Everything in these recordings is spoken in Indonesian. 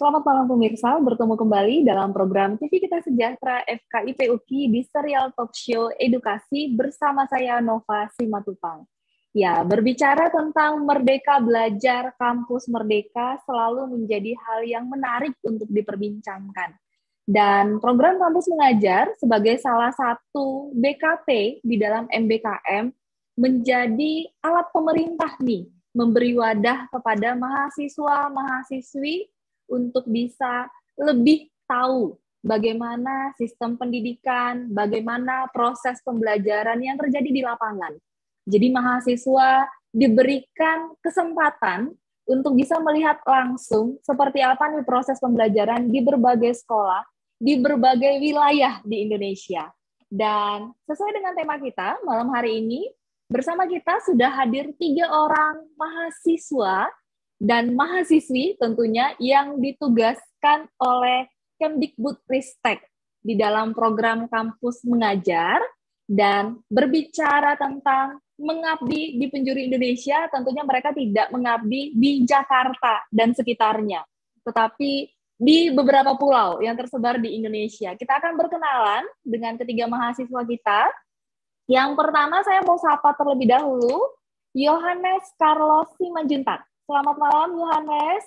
Selamat malam pemirsa, bertemu kembali dalam program TV Kita Sejahtera FKIP UKI di serial talk show edukasi bersama saya Nova Simatupang. Ya, berbicara tentang Merdeka Belajar, Kampus Merdeka selalu menjadi hal yang menarik untuk diperbincangkan. Dan program Kampus Mengajar sebagai salah satu BKP di dalam MBKM menjadi alat pemerintah nih, memberi wadah kepada mahasiswa-mahasiswi untuk bisa lebih tahu bagaimana sistem pendidikan, bagaimana proses pembelajaran yang terjadi di lapangan. Jadi mahasiswa diberikan kesempatan untuk bisa melihat langsung seperti apa nih proses pembelajaran di berbagai sekolah, di berbagai wilayah di Indonesia. Dan sesuai dengan tema kita malam hari ini, bersama kita sudah hadir 3 orang mahasiswa dan mahasiswi tentunya yang ditugaskan oleh Kemdikbudristek di dalam program Kampus Mengajar dan berbicara tentang mengabdi di penjuru Indonesia. Tentunya mereka tidak mengabdi di Jakarta dan sekitarnya, tetapi di beberapa pulau yang tersebar di Indonesia. Kita akan berkenalan dengan ketiga mahasiswa kita. Yang pertama saya mau sapa terlebih dahulu, Yohanes Carlos Simanjuntak. Selamat malam, Yohanes.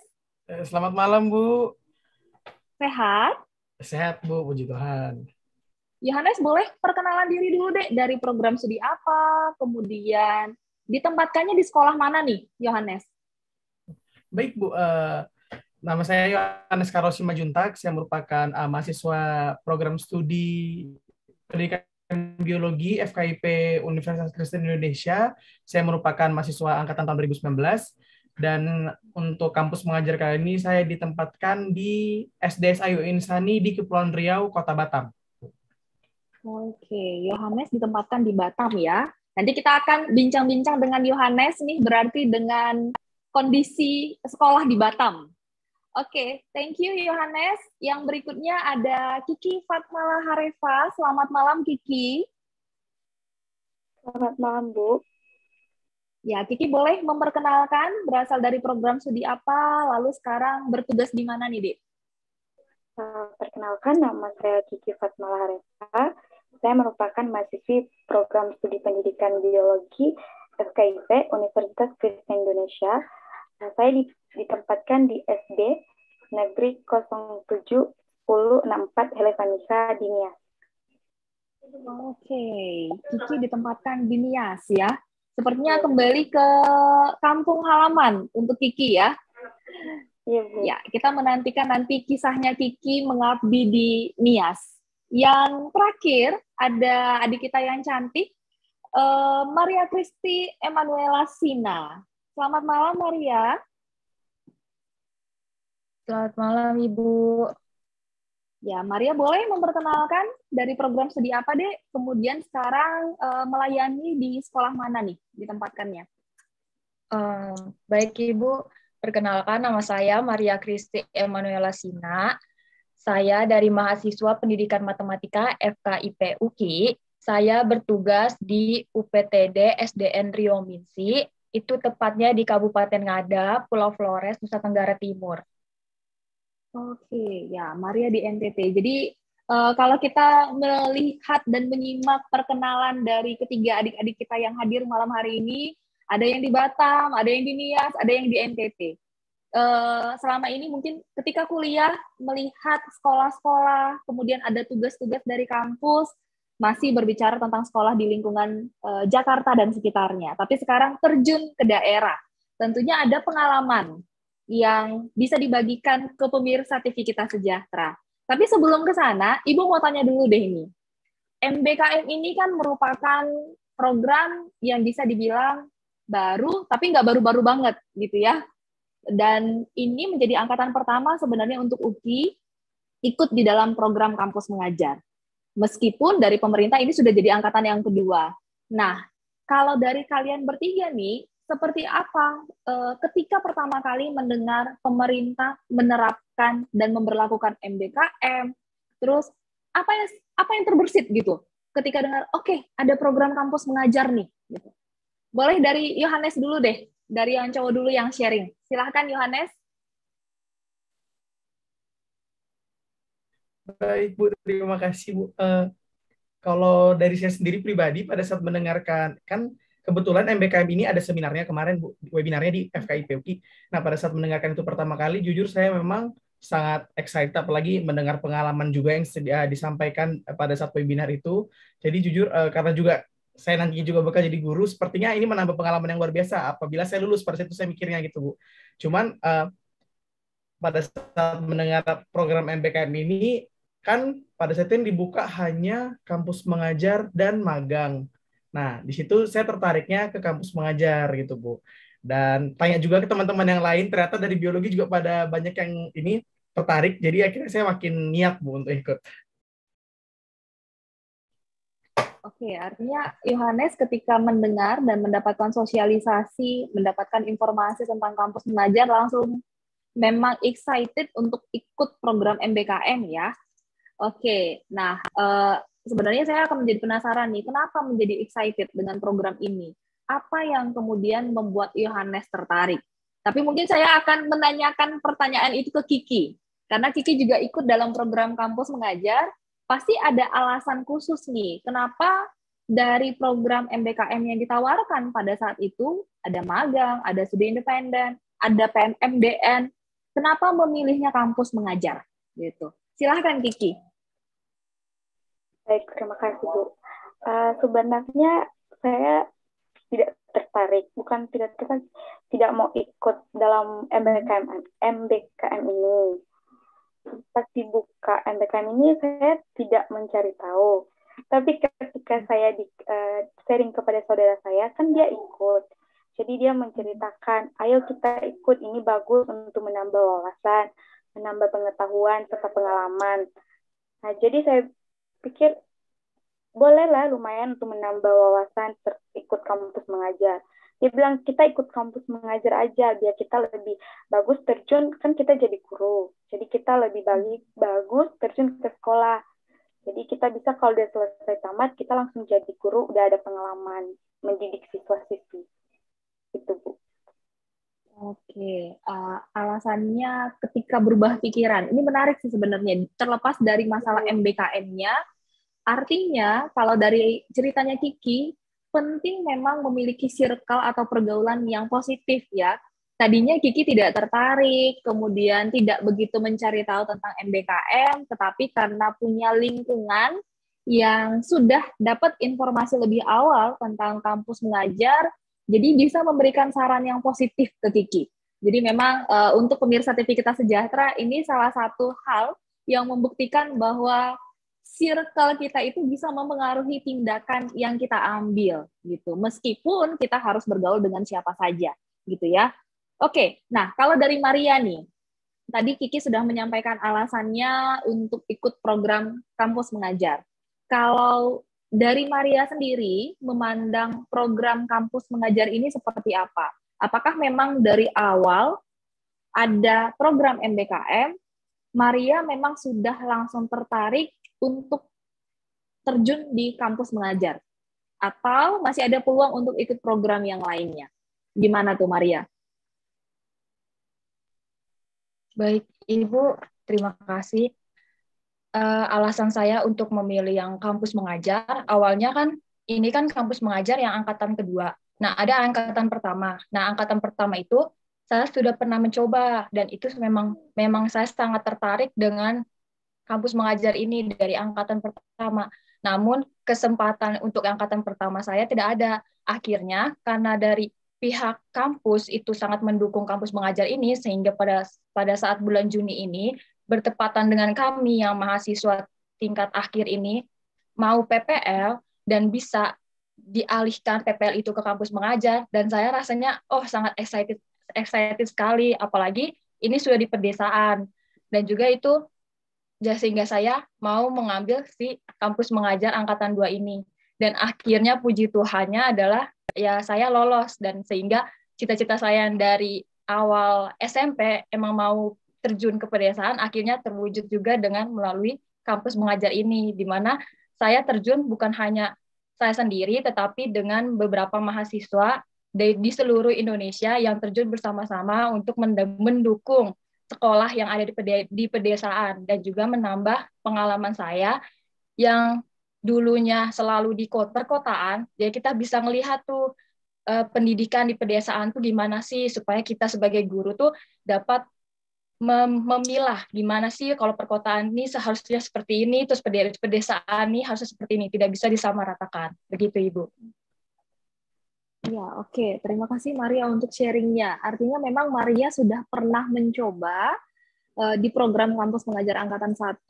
Selamat malam, Bu. Sehat? Sehat, Bu. Puji Tuhan. Yohanes, boleh perkenalan diri dulu deh, dari program studi apa, kemudian ditempatkannya di sekolah mana nih, Yohanes? Baik, Bu. Nama saya Yohanes Carlos Simanjuntak. Saya merupakan mahasiswa program studi pendidikan biologi FKIP Universitas Kristen Indonesia. Saya merupakan mahasiswa angkatan tahun 2019. Dan untuk kampus mengajar kali ini saya ditempatkan di SDS Ayu Insani di Kepulauan Riau, Kota Batam. Oke, Yohanes ditempatkan di Batam ya. Nanti kita akan bincang-bincang dengan Yohanes nih, berarti dengan kondisi sekolah di Batam. Oke, thank you Yohanes. Yang berikutnya ada Kiki Fatmala Harefa. Selamat malam Kiki. Selamat malam Bu. Ya, Kiki boleh memperkenalkan berasal dari program studi apa, lalu sekarang bertugas di mana nih, Dek? Perkenalkan, nama saya Kiki Fatmala Harefa. Saya merupakan mahasiswi program studi pendidikan biologi FKIP Universitas Kristen Indonesia. Saya ditempatkan di SD Negeri 071064 Helevanisa di Nias. Oke, Kiki ditempatkan di Nias ya. Sepertinya kembali ke kampung halaman untuk Kiki ya. Iya, Bu. Ya, kita menantikan nanti kisahnya Kiki mengabdi di Nias. Yang terakhir ada adik kita yang cantik, Maria Kristi Emanuela Sina. Selamat malam Maria. Selamat malam Ibu. Ya, Maria boleh memperkenalkan dari program studi apa, Dek? Kemudian sekarang melayani di sekolah mana nih ditempatkannya? Baik Ibu, perkenalkan nama saya Maria Kristi Emanuela Sina. Saya dari mahasiswa Pendidikan Matematika FKIP UKI. Saya bertugas di UPTD SDN Rio Minsi, itu tepatnya di Kabupaten Ngada, Pulau Flores, Nusa Tenggara Timur. Oke, ya Maria di NTT. Jadi kalau kita melihat dan menyimak perkenalan dari ketiga adik-adik kita yang hadir malam hari ini, ada yang di Batam, ada yang di Nias, ada yang di NTT. Selama ini mungkin ketika kuliah melihat sekolah-sekolah, kemudian ada tugas-tugas dari kampus, masih berbicara tentang sekolah di lingkungan Jakarta dan sekitarnya. Tapi sekarang terjun ke daerah, tentunya ada pengalaman yang bisa dibagikan ke pemirsa TV Kita Sejahtera. Tapi sebelum ke sana, Ibu mau tanya dulu deh ini. MBKM ini kan merupakan program yang bisa dibilang baru, tapi nggak baru-baru banget gitu ya. Dan ini menjadi angkatan pertama sebenarnya untuk UKI ikut di dalam program Kampus Mengajar. Meskipun dari pemerintah ini sudah jadi angkatan yang kedua. Nah, kalau dari kalian bertiga nih, seperti apa ketika pertama kali mendengar pemerintah menerapkan dan memberlakukan MBKM, terus apa yang terbersit gitu ketika dengar oke, ada program Kampus Mengajar nih gitu. Boleh dari Yohanes dulu deh, dari yang cowok dulu yang sharing. Silahkan Yohanes. Baik Bu, terima kasih Bu. Kalau dari saya sendiri pribadi pada saat mendengarkan, kan kebetulan MBKM ini ada seminarnya kemarin Bu, webinarnya di FKIP UI. Nah pada saat mendengarkan itu pertama kali, jujur saya memang sangat excited, apalagi mendengar pengalaman juga yang disampaikan pada saat webinar itu. Jadi jujur karena juga saya nanti juga bakal jadi guru, sepertinya ini menambah pengalaman yang luar biasa apabila saya lulus. Pada saat itu saya mikirnya gitu Bu. Cuman pada saat mendengar program MBKM ini, kan pada saat itu yang dibuka hanya kampus mengajar dan magang. Nah, di situ saya tertariknya ke kampus mengajar gitu, Bu. Dan tanya juga ke teman-teman yang lain, ternyata dari biologi juga pada banyak yang ini tertarik, jadi akhirnya saya makin niat, Bu, untuk ikut. Oke, artinya Yohanes ketika mendengar dan mendapatkan sosialisasi, mendapatkan informasi tentang kampus mengajar, langsung memang excited untuk ikut program MBKM ya. Oke, nah sebenarnya saya akan menjadi penasaran nih, kenapa menjadi excited dengan program ini? Apa yang kemudian membuat Yohanes tertarik? Tapi mungkin saya akan menanyakan pertanyaan itu ke Kiki, karena Kiki juga ikut dalam program kampus mengajar, pasti ada alasan khusus nih, kenapa dari program MBKM yang ditawarkan pada saat itu, ada magang, ada studi independen, ada PMMDN, kenapa memilihnya kampus mengajar? Gitu. Silahkan Kiki. Baik, terima kasih Bu. Sebenarnya saya tidak tertarik, bukan tidak tertarik, tidak mau ikut dalam MBKM ini. Pas dibuka MBKM ini saya tidak mencari tahu. Tapi ketika saya sharing kepada saudara saya, kan dia ikut. Jadi dia menceritakan, ayo kita ikut, ini bagus untuk menambah wawasan, menambah pengetahuan, serta pengalaman. Nah, jadi saya pikir, bolehlah lumayan untuk menambah wawasan, ikut kampus mengajar. Dia bilang, kita ikut kampus mengajar aja, biar kita lebih bagus terjun, kan kita jadi guru. Jadi kita lebih bagus terjun ke sekolah. Jadi kita bisa kalau udah selesai tamat, kita langsung jadi guru, udah ada pengalaman mendidik siswa-siswi. Itu, Bu. Oke, alasannya ketika berubah pikiran. Ini menarik sih sebenarnya, terlepas dari masalah MBKM-nya, artinya kalau dari ceritanya Kiki, penting memang memiliki circle atau pergaulan yang positif ya. Tadinya Kiki tidak tertarik, kemudian tidak begitu mencari tahu tentang MBKM, tetapi karena punya lingkungan yang sudah dapat informasi lebih awal tentang kampus mengajar, jadi bisa memberikan saran yang positif ke Kiki. Jadi memang untuk pemirsa TV Kita Sejahtera, ini salah satu hal yang membuktikan bahwa circle kita itu bisa mempengaruhi tindakan yang kita ambil gitu. Meskipun kita harus bergaul dengan siapa saja gitu ya. Oke, nah kalau dari Maria nih, tadi Kiki sudah menyampaikan alasannya untuk ikut program kampus mengajar. Kalau dari Maria sendiri memandang program kampus mengajar ini seperti apa? Apakah memang dari awal ada program MBKM, Maria memang sudah langsung tertarik untuk terjun di kampus mengajar? Atau masih ada peluang untuk ikut program yang lainnya? Gimana tuh Maria? Baik, Ibu, terima kasih. Alasan saya untuk memilih yang kampus mengajar, awalnya kan ini kan kampus mengajar yang angkatan kedua. Nah, ada angkatan pertama. Nah, angkatan pertama itu saya sudah pernah mencoba dan itu memang saya sangat tertarik dengan kampus mengajar ini dari angkatan pertama. Namun kesempatan untuk angkatan pertama saya tidak ada. Akhirnya karena dari pihak kampus itu sangat mendukung kampus mengajar ini sehingga pada saat bulan Juni ini bertepatan dengan kami yang mahasiswa tingkat akhir ini mau PPL dan bisa dialihkan PPL itu ke kampus mengajar dan saya rasanya sangat excited sekali, apalagi ini sudah di pedesaan dan juga itu sehingga saya mau mengambil si kampus mengajar angkatan 2 ini dan akhirnya puji Tuhannya adalah ya saya lolos dan sehingga cita-cita saya dari awal SMP emang mau terjun ke pedesaan akhirnya terwujud juga dengan melalui kampus mengajar ini di mana saya terjun bukan hanya saya sendiri tetapi dengan beberapa mahasiswa di seluruh Indonesia yang terjun bersama-sama untuk mendukung sekolah yang ada di pedesaan, dan juga menambah pengalaman saya yang dulunya selalu di perkotaan. Jadi kita bisa melihat tuh pendidikan di pedesaan tuh gimana sih, supaya kita sebagai guru tuh dapat memilah gimana sih kalau perkotaan ini seharusnya seperti ini, terus pedesaan ini harusnya seperti ini, tidak bisa disamaratakan. Begitu, Ibu. Ya, oke. Terima kasih Maria untuk sharingnya. Artinya memang Maria sudah pernah mencoba di program Kampus Mengajar Angkatan 1,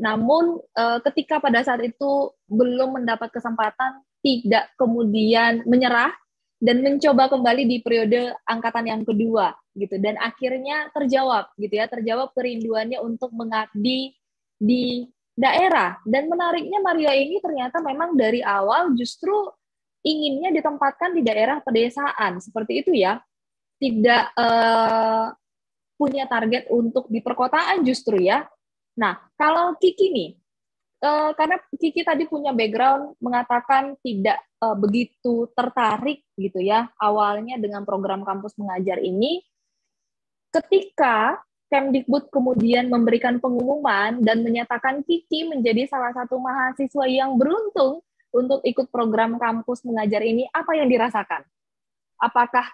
namun ketika pada saat itu belum mendapat kesempatan, tidak kemudian menyerah dan mencoba kembali di periode angkatan yang kedua gitu, dan akhirnya terjawab gitu ya, terjawab kerinduannya untuk mengabdi di daerah. Dan menariknya Maria ini ternyata memang dari awal justru inginnya ditempatkan di daerah pedesaan seperti itu ya, tidak punya target untuk di perkotaan justru ya. Nah, kalau Kiki nih, karena Kiki tadi punya background mengatakan tidak begitu tertarik gitu ya awalnya dengan program Kampus Mengajar ini, ketika Kemdikbud kemudian memberikan pengumuman dan menyatakan Kiki menjadi salah satu mahasiswa yang beruntung untuk ikut program Kampus Mengajar ini, apa yang dirasakan? Apakah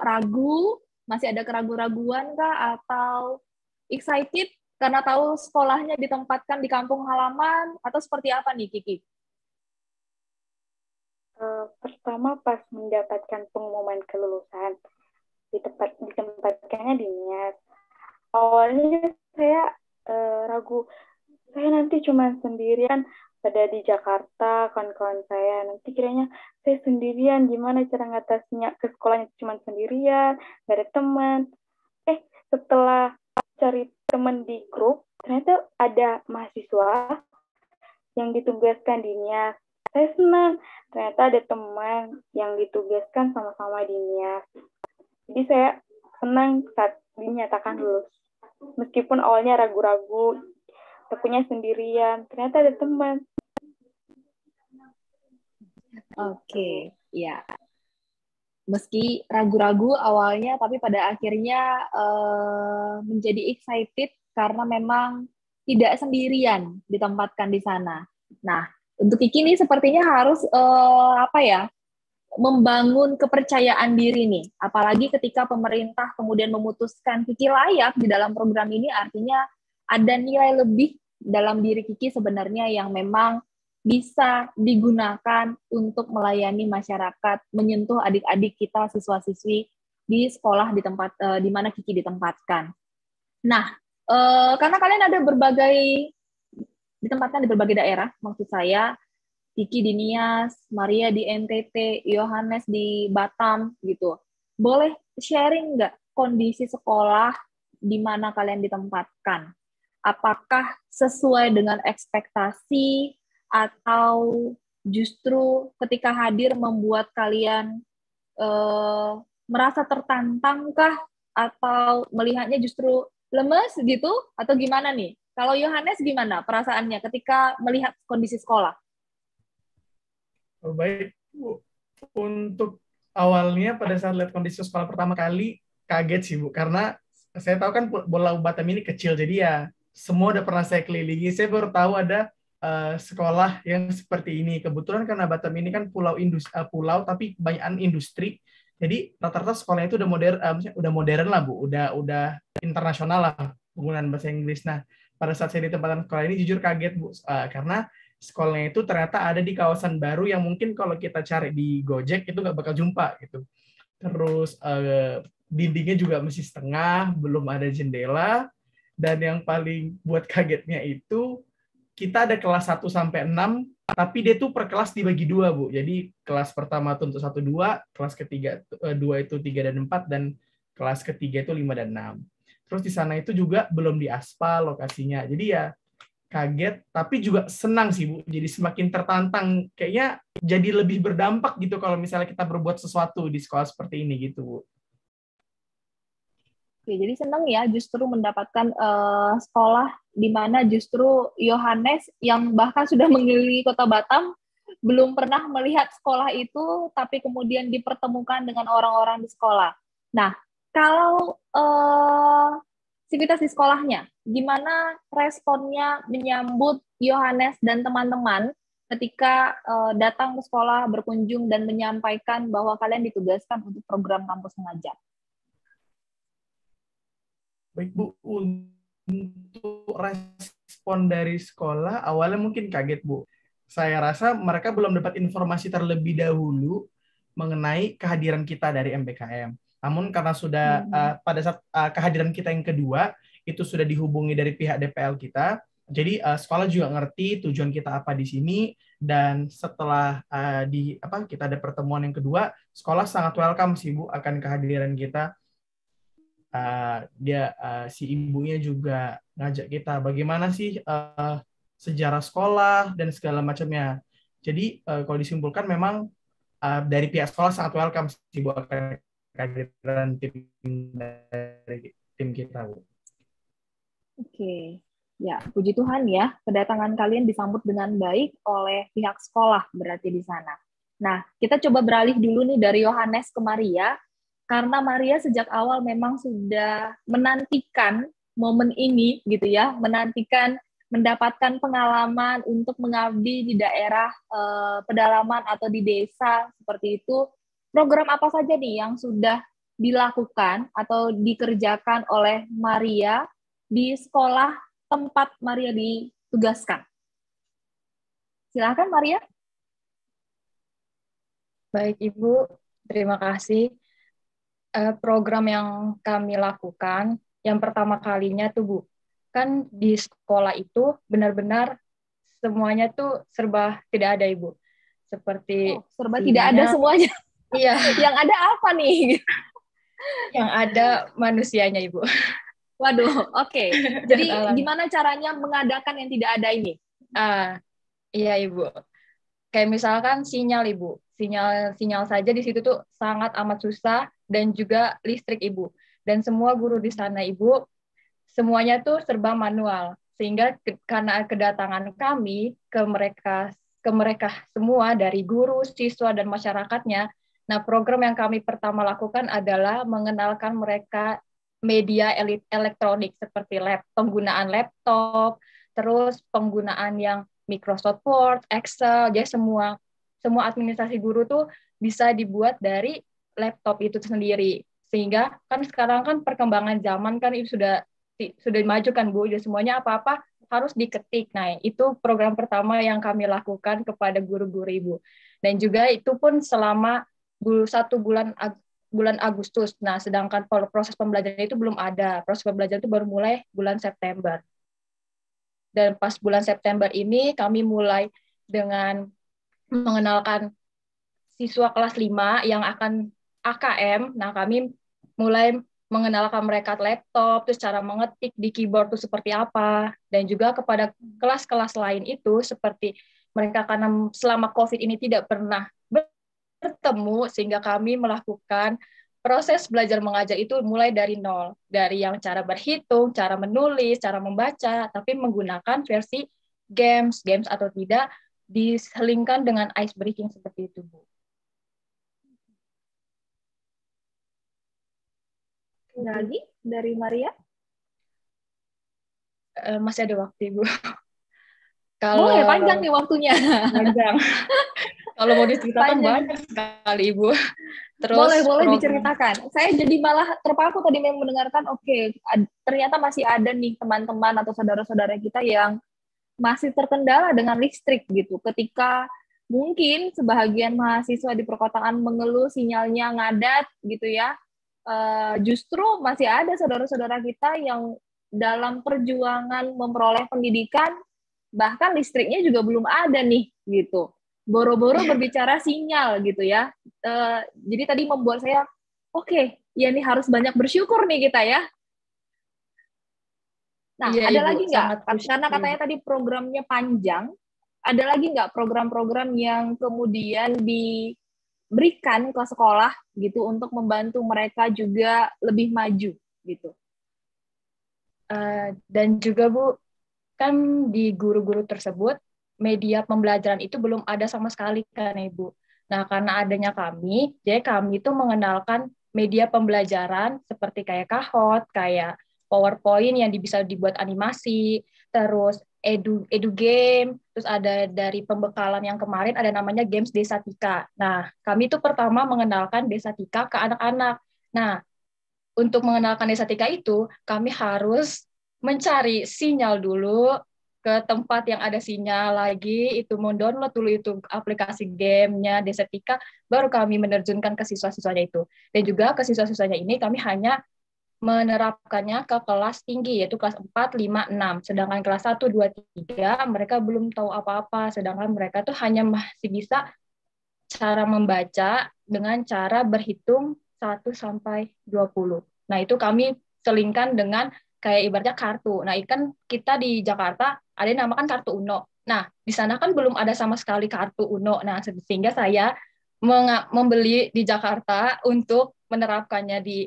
ragu, masih ada keraguan-raguan kah, atau excited karena tahu sekolahnya ditempatkan di kampung halaman, atau seperti apa nih, Kiki? Pertama pas mendapatkan pengumuman kelulusan, ditempatkannya di Nias. Awalnya saya ragu, saya nanti cuma sendirian pada di Jakarta, kawan-kawan saya. Nanti kiranya saya sendirian, gimana cara ngatasinya, ke sekolahnya cuma sendirian, nggak ada teman. Setelah cari teman di grup, ternyata ada mahasiswa yang ditugaskan di Nias. Saya senang, ternyata ada teman yang ditugaskan sama-sama di Nias. Jadi saya senang saat dinyatakan lulus. Meskipun awalnya ragu-ragu, takutnya sendirian, ternyata ada teman. Oke, ya. Meski ragu-ragu awalnya, tapi pada akhirnya menjadi excited karena memang tidak sendirian ditempatkan di sana. Nah, untuk Kiki ini sepertinya harus membangun kepercayaan diri nih. Apalagi ketika pemerintah kemudian memutuskan Kiki layak di dalam program ini, artinya ada nilai lebih dalam diri Kiki sebenarnya yang memang bisa digunakan untuk melayani masyarakat, menyentuh adik-adik kita, siswa-siswi di sekolah di tempat di mana Kiki ditempatkan. Nah, karena kalian ada ditempatkan di berbagai daerah, maksud saya Kiki di Nias, Maria di NTT, Yohanes di Batam gitu. Boleh sharing nggak kondisi sekolah di mana kalian ditempatkan? Apakah sesuai dengan ekspektasi, atau justru ketika hadir membuat kalian merasa tertantangkah, atau melihatnya justru lemes gitu, atau gimana nih? Kalau Yohanes gimana perasaannya ketika melihat kondisi sekolah? Oh, baik, Bu. Untuk awalnya pada saat lihat kondisi sekolah pertama kali, kaget sih, Bu. Karena saya tahu kan Pulau Batam ini kecil, jadi ya semua udah pernah saya kelilingi. Saya baru tahu ada sekolah yang seperti ini. Kebetulan karena Batam ini kan pulau tapi kebanyakan industri. Jadi rata-rata sekolahnya itu udah modern lah, Bu. Udah internasional lah penggunaan bahasa Inggris. Nah, pada saat saya di tempatan sekolah ini jujur kaget, Bu. Karena sekolahnya itu ternyata ada di kawasan baru yang mungkin kalau kita cari di Gojek itu nggak bakal jumpa gitu. Terus dindingnya juga masih setengah, belum ada jendela, dan yang paling buat kagetnya itu kita ada kelas 1 sampai 6, tapi dia tuh per kelas dibagi 2, Bu. Jadi kelas pertama itu untuk 1 2, kelas ketiga 2 itu 3 dan 4, dan kelas ketiga itu 5 dan 6. Terus di sana itu juga belum diaspal lokasinya. Jadi ya kaget, tapi juga senang sih, Bu. Jadi semakin tertantang, kayaknya jadi lebih berdampak gitu kalau misalnya kita berbuat sesuatu di sekolah seperti ini gitu, Bu. Oke, jadi senang ya justru mendapatkan sekolah di mana justru Yohanes yang bahkan sudah mengelilingi Kota Batam belum pernah melihat sekolah itu, tapi kemudian dipertemukan dengan orang-orang di sekolah. Nah, kalau sivitas di sekolahnya. Gimana responnya menyambut Yohanes dan teman-teman ketika datang ke sekolah, berkunjung, dan menyampaikan bahwa kalian ditugaskan untuk program kampus mengajar? Baik Bu, untuk respon dari sekolah awalnya mungkin kaget Bu. Saya rasa mereka belum dapat informasi terlebih dahulu mengenai kehadiran kita dari MBKM. Namun karena sudah pada saat kehadiran kita yang kedua itu sudah dihubungi dari pihak DPL kita, jadi sekolah juga ngerti tujuan kita apa di sini, dan setelah kita ada pertemuan yang kedua, sekolah sangat welcome sih Bu akan kehadiran kita. Si ibunya juga ngajak kita bagaimana sih sejarah sekolah dan segala macamnya. Jadi kalau disimpulkan memang dari pihak sekolah sangat welcome sih buat kehadiran tim dari tim kita, Bu. Oke. Ya, puji Tuhan ya, kedatangan kalian disambut dengan baik oleh pihak sekolah berarti di sana. Nah, kita coba beralih dulu nih dari Yohanes ke Maria, karena Maria sejak awal memang sudah menantikan momen ini gitu ya, menantikan mendapatkan pengalaman untuk mengabdi di daerah pedalaman atau di desa seperti itu. Program apa saja nih yang sudah dilakukan atau dikerjakan oleh Maria di sekolah tempat Maria ditugaskan? Silakan Maria. Baik Ibu, terima kasih. Program yang kami lakukan, yang pertama kalinya tuh Bu, kan di sekolah itu benar-benar semuanya tuh serba tidak ada Ibu. Seperti serba tidak ada semuanya. Iya. Yang ada apa nih? Yang ada manusianya Ibu. Waduh, oke. Jadi gimana caranya mengadakan yang tidak ada ini? Iya Ibu. Kayak misalkan sinyal Ibu. Sinyal saja di situ tuh sangat amat susah, dan juga listrik Ibu. Dan semua guru di sana Ibu, semuanya tuh serba manual, sehingga karena kedatangan kami ke mereka semua dari guru, siswa, dan masyarakatnya. Nah, program yang kami pertama lakukan adalah mengenalkan mereka media elektronik seperti penggunaan laptop, terus penggunaan yang Microsoft Word, Excel, jadi semua administrasi guru tuh bisa dibuat dari laptop itu sendiri. Sehingga kan sekarang kan perkembangan zaman kan itu sudah maju kan Bu, jadi semuanya apa-apa harus diketik. Nah, itu program pertama yang kami lakukan kepada guru-guru Ibu. Dan juga itu pun selama 1 bulan Agustus. Nah, sedangkan proses pembelajaran itu belum ada. Proses pembelajaran itu baru mulai bulan September. Dan pas bulan September ini kami mulai dengan mengenalkan siswa kelas 5 yang akan AKM. Nah, kami mulai mengenalkan mereka laptop, terus cara mengetik di keyboard itu seperti apa, dan juga kepada kelas-kelas lain itu seperti mereka karena selama COVID ini tidak pernah bertemu, sehingga kami melakukan proses belajar mengajar itu mulai dari nol, dari yang cara berhitung, cara menulis, cara membaca, tapi menggunakan versi games atau tidak diselingkan dengan ice breaking seperti itu, Bu. Lagi dari Maria? Masih ada waktu, Ibu. Boleh, panjang nih waktunya. Panjang. Kalau mau diceritakan banyak sekali, Ibu. Terus boleh diceritakan. Saya jadi malah terpaku tadi mendengarkan, oke, ternyata masih ada nih teman-teman atau saudara-saudara kita yang masih terkendala dengan listrik gitu. Ketika mungkin sebahagian mahasiswa di perkotaan mengeluh sinyalnya ngadat gitu ya, justru masih ada saudara-saudara kita yang dalam perjuangan memperoleh pendidikan, bahkan listriknya juga belum ada nih gitu. Boro-boro berbicara sinyal gitu ya. Jadi tadi membuat saya, oke, ya ini harus banyak bersyukur nih kita ya. Nah, iya, ada Ibu, lagi nggak? Karena katanya tadi programnya panjang, ada lagi nggak program-program yang kemudian diberikan ke sekolah gitu untuk membantu mereka juga lebih maju gitu? Dan juga Bu, kan di guru-guru tersebut media pembelajaran itu belum ada sama sekali kan Ibu. Nah, karena adanya kami, jadi kami itu mengenalkan media pembelajaran seperti kayak Kahoot, kayak PowerPoint yang bisa dibuat animasi, terus edu game, terus ada dari pembekalan yang kemarin ada namanya Games Desa Tika. Nah, kami itu pertama mengenalkan Desa Tika ke anak-anak. Nah, untuk mengenalkan Desa Tika itu, kami harus mencari sinyal dulu ke tempat yang ada sinyal lagi, itu mendownload dulu itu aplikasi gamenya Desa Tika, baru kami menerjunkan ke siswa-siswanya itu. Dan juga ke siswa-siswanya ini kami hanya menerapkannya ke kelas tinggi, yaitu kelas 4, 5, 6. Sedangkan kelas 1, 2, 3, mereka belum tahu apa-apa. Sedangkan mereka tuh hanya masih bisa cara membaca dengan cara berhitung 1 sampai 20. Nah, itu kami selingkan dengan kayak ibaratnya kartu. Nah, kan kita di Jakarta ada yang namakan kartu Uno. Nah, di sana kan belum ada sama sekali kartu Uno. Nah, sehingga saya membeli di Jakarta untuk menerapkannya di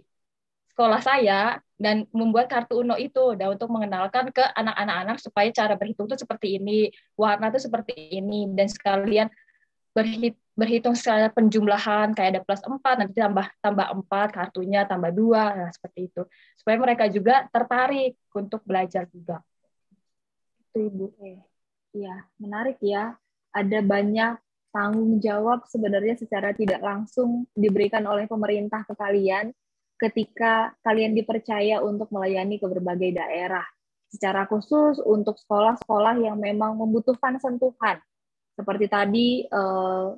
sekolah saya dan membuat kartu Uno itu dan untuk mengenalkan ke anak-anak supaya cara berhitung itu seperti ini, warna itu seperti ini, dan sekalian berhitung secara penjumlahan kayak ada plus 4, nanti tambah 4 kartunya, tambah 2, nah seperti itu. Supaya mereka juga tertarik untuk belajar juga. Itu Ibu. Iya, menarik ya. Ada banyak tanggung jawab sebenarnya secara tidak langsung diberikan oleh pemerintah ke kalian ketika kalian dipercaya untuk melayani ke berbagai daerah. Secara khusus untuk sekolah-sekolah yang memang membutuhkan sentuhan. Seperti tadi,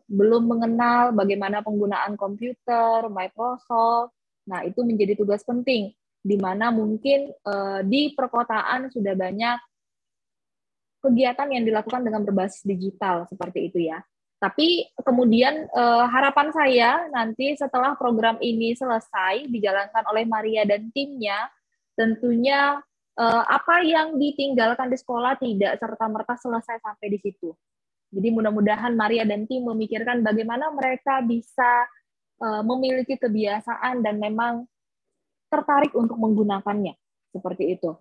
belum mengenal bagaimana penggunaan komputer, Microsoft. Nah, itu menjadi tugas penting, di mana mungkin di perkotaan sudah banyak kegiatan yang dilakukan dengan berbasis digital, seperti itu ya. Tapi kemudian harapan saya nanti setelah program ini selesai dijalankan oleh Maria dan timnya, tentunya apa yang ditinggalkan di sekolah tidak serta-merta selesai sampai di situ. Jadi mudah-mudahan Maria dan tim memikirkan bagaimana mereka bisa memiliki kebiasaan dan memang tertarik untuk menggunakannya, seperti itu.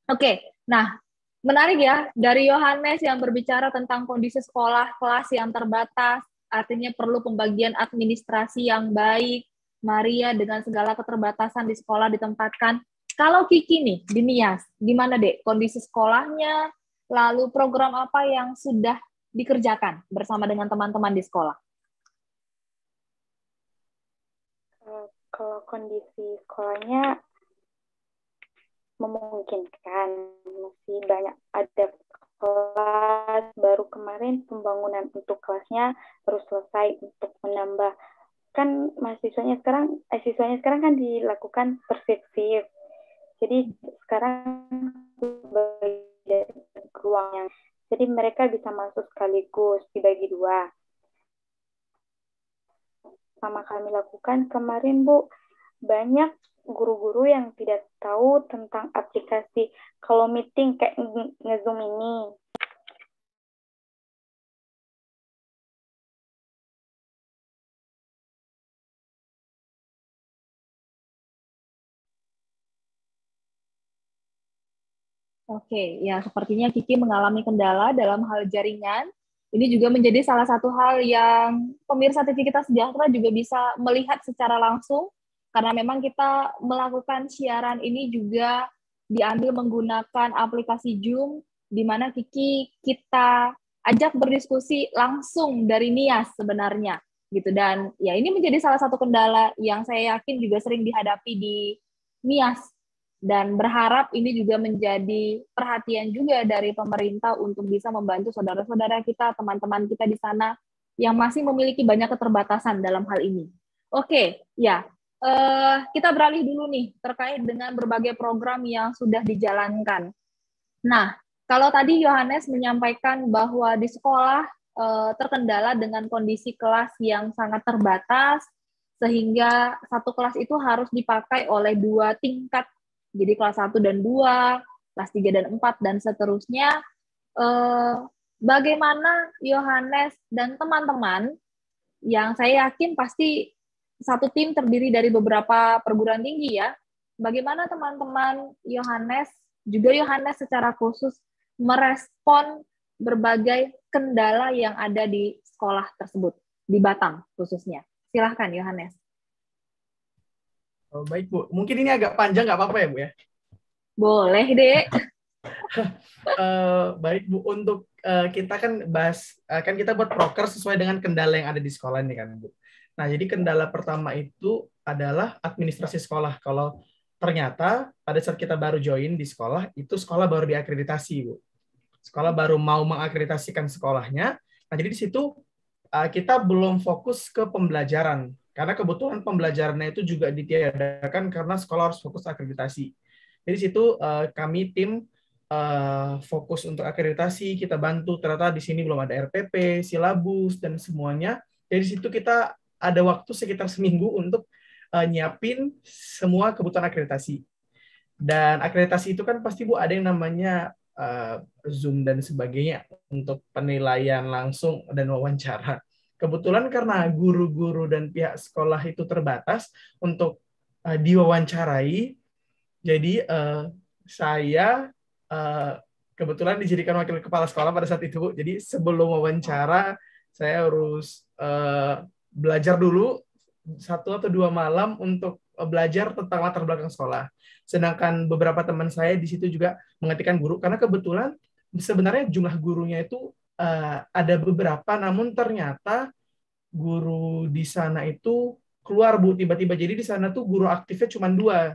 Oke, nah menarik ya, dari Yohanes yang berbicara tentang kondisi sekolah, kelas yang terbatas, artinya perlu pembagian administrasi yang baik, Maria dengan segala keterbatasan di sekolah ditempatkan. Kalau Kiki nih, di Nias, gimana Dek kondisi sekolahnya, lalu program apa yang sudah dikerjakan bersama dengan teman-teman di sekolah? Kalau kondisi sekolahnya memungkinkan, masih banyak ada kelas, baru kemarin pembangunan untuk kelasnya baru selesai untuk menambah, kan siswanya sekarang kan dilakukan per shift, jadi sekarang ruangnya, jadi mereka bisa masuk sekaligus dibagi 2. Sama kami lakukan kemarin Bu, banyak guru-guru yang tidak tahu tentang aplikasi kalau meeting kayak nge-Zoom ini. Oke, ya sepertinya Kiki mengalami kendala dalam hal jaringan. Ini juga menjadi salah satu hal yang pemirsa TV Kita Sejahtera juga bisa melihat secara langsung, karena memang kita melakukan siaran ini juga diambil menggunakan aplikasi Zoom, di mana Kiki kita ajak berdiskusi langsung dari Nias sebenarnya, gitu. Dan ya ini menjadi salah satu kendala yang saya yakin juga sering dihadapi di Nias, dan berharap ini juga menjadi perhatian juga dari pemerintah untuk bisa membantu saudara-saudara kita, teman-teman kita di sana yang masih memiliki banyak keterbatasan dalam hal ini. Oke, ya. Kita beralih dulu nih terkait dengan berbagai program yang sudah dijalankan. Nah, kalau tadi Yohanes menyampaikan bahwa di sekolah terkendala dengan kondisi kelas yang sangat terbatas, sehingga satu kelas itu harus dipakai oleh 2 tingkat. Jadi kelas 1 dan 2, kelas 3 dan 4, dan seterusnya. Bagaimana Yohanes dan teman-teman, yang saya yakin pasti satu tim terdiri dari beberapa perguruan tinggi ya, bagaimana teman-teman Yohanes, juga Yohanes secara khusus, merespon berbagai kendala yang ada di sekolah tersebut, di Batam khususnya. Silahkan Yohanes. Oh, baik Bu, mungkin ini agak panjang, nggak apa-apa ya Bu ya? Boleh, Dek. Baik Bu, untuk kita kan bahas, kan kita buat proker sesuai dengan kendala yang ada di sekolah nih kan Bu. Nah, jadi kendala pertama itu adalah administrasi sekolah. Kalau ternyata pada saat kita baru join di sekolah, itu sekolah baru diakreditasi Bu. Sekolah baru mau mengakreditasikan sekolahnya. Nah, jadi di situ kita belum fokus ke pembelajaran. Karena kebetulan pembelajarannya itu juga ditiadakan karena sekolah harus fokus akreditasi. Jadi di situ kami tim fokus untuk akreditasi, kita bantu, ternyata di sini belum ada RPP, silabus, dan semuanya. Jadi di situ kita ada waktu sekitar seminggu untuk nyiapin semua kebutuhan akreditasi. Dan akreditasi itu kan pasti Bu ada yang namanya Zoom dan sebagainya untuk penilaian langsung dan wawancara. Kebetulan karena guru-guru dan pihak sekolah itu terbatas untuk diwawancarai, jadi saya kebetulan dijadikan wakil kepala sekolah pada saat itu Bu. Jadi sebelum wawancara saya harus belajar dulu 1 atau 2 malam untuk belajar tentang latar belakang sekolah. Sedangkan beberapa teman saya di situ juga mengetikkan guru, karena kebetulan sebenarnya jumlah gurunya itu ada beberapa, namun ternyata guru di sana itu keluar Bu tiba-tiba. Jadi di sana tuh guru aktifnya cuma 2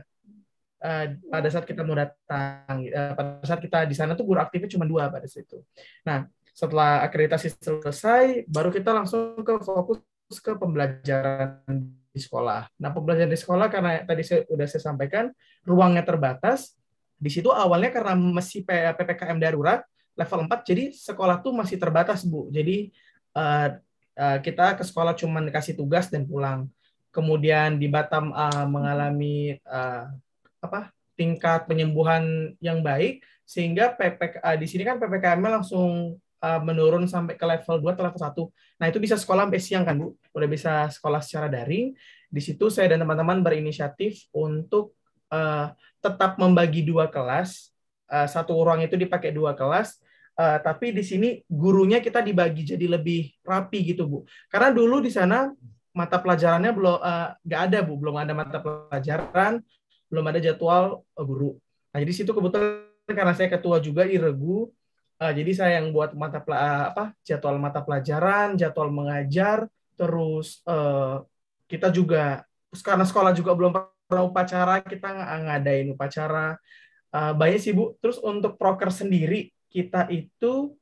pada saat kita mau datang. Pada saat kita di sana tuh guru aktifnya cuma 2 pada saat itu. Nah, setelah akreditasi selesai, baru kita langsung ke fokus ke pembelajaran di sekolah. Nah, pembelajaran di sekolah karena tadi sudah saya sampaikan, ruangnya terbatas. Di situ awalnya karena masih PPKM darurat level 4, jadi sekolah tuh masih terbatas, Bu. Jadi kita ke sekolah cuma dikasih tugas dan pulang. Kemudian di Batam mengalami tingkat penyembuhan yang baik, sehingga di sini kan PPKM-nya langsung menurun sampai ke level 2 atau level 1. Nah, itu bisa sekolah sampai siang kan, Bu? Udah bisa sekolah secara daring. Di situ saya dan teman-teman berinisiatif untuk tetap membagi 2 kelas. Satu ruang itu dipakai 2 kelas. Tapi di sini gurunya kita dibagi jadi lebih rapi gitu Bu. Karena dulu di sana mata pelajarannya belum nggak ada Bu, belum ada mata pelajaran, belum ada jadwal guru. Nah jadi situ kebetulan karena saya ketua juga IREGU, jadi saya yang buat jadwal mata pelajaran, jadwal mengajar, terus kita juga karena sekolah juga belum pernah upacara, kita ngadain upacara banyak sih Bu. Terus untuk proker sendiri kita itu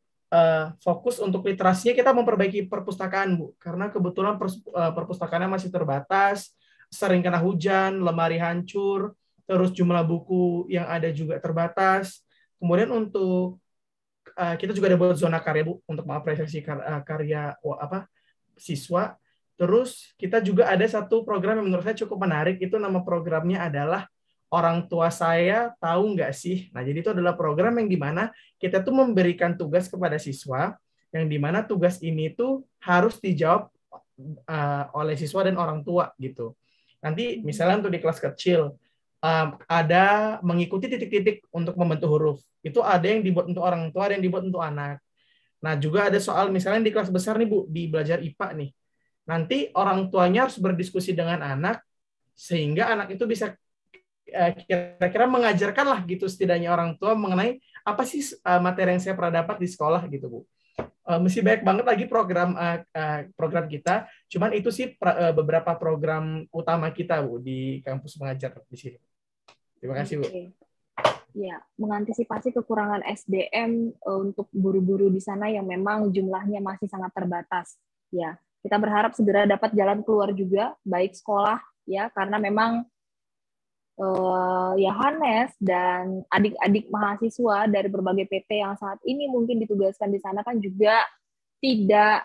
fokus untuk literasinya, kita memperbaiki perpustakaan Bu, karena kebetulan perpustakaannya masih terbatas, sering kena hujan, lemari hancur, terus jumlah buku yang ada juga terbatas. Kemudian untuk kita juga ada buat zona karya Bu, untuk mengapresiasi karya siswa. Terus kita juga ada satu program yang menurut saya cukup menarik, itu nama programnya adalah Orang Tua Saya Tahu Nggak Sih? Nah, jadi itu adalah program yang dimana kita tuh memberikan tugas kepada siswa, yang dimana tugas ini tuh harus dijawab oleh siswa dan orang tua gitu. Nanti misalnya untuk di kelas kecil, ada mengikuti titik-titik untuk membentuk huruf. Itu ada yang dibuat untuk orang tua, ada yang dibuat untuk anak. Nah, juga ada soal misalnya di kelas besar nih Bu, di belajar IPA nih. Nanti orang tuanya harus berdiskusi dengan anak, sehingga anak itu bisa kira-kira mengajarkan lah gitu setidaknya orang tua mengenai apa sih materi yang saya pernah dapat di sekolah gitu Bu. Masih banyak banget lagi program kita, cuman itu sih beberapa program utama kita Bu di kampus mengajar di sini. Terima kasih Bu. Ya, mengantisipasi kekurangan SDM untuk guru-guru di sana yang memang jumlahnya masih sangat terbatas. Ya, kita berharap segera dapat jalan keluar juga, baik sekolah ya, karena memang Yohanes dan adik-adik mahasiswa dari berbagai PT yang saat ini mungkin ditugaskan di sana kan juga tidak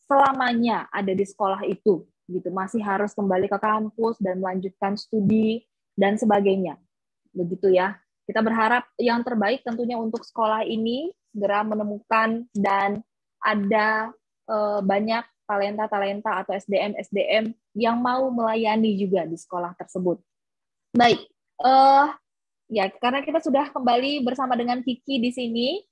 selamanya ada di sekolah itu, gitu. Masih harus kembali ke kampus dan melanjutkan studi dan sebagainya, begitu ya. Kita berharap yang terbaik tentunya untuk sekolah ini segera menemukan dan ada banyak talenta-talenta atau SDM-SDM yang mau melayani juga di sekolah tersebut. Baik, ya karena kita sudah kembali bersama dengan Kiki di sini,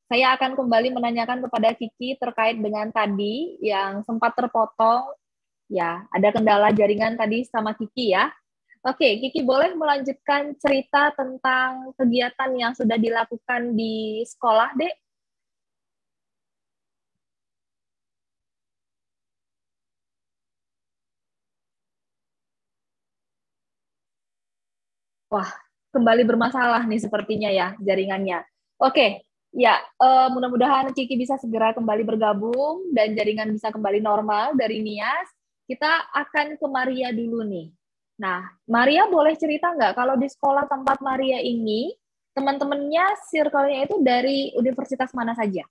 saya akan kembali menanyakan kepada Kiki terkait dengan tadi yang sempat terpotong, ya ada kendala jaringan tadi sama Kiki ya. Oke, Kiki boleh melanjutkan cerita tentang kegiatan yang sudah dilakukan di sekolah, Dek? Wah, kembali bermasalah nih sepertinya ya jaringannya. Oke, ya mudah-mudahan Kiki bisa segera kembali bergabung dan jaringan bisa kembali normal dari Nias. Kita akan ke Maria dulu nih. Nah, Maria boleh cerita nggak kalau di sekolah tempat Maria ini, teman-temannya, circle-nya itu dari universitas mana saja?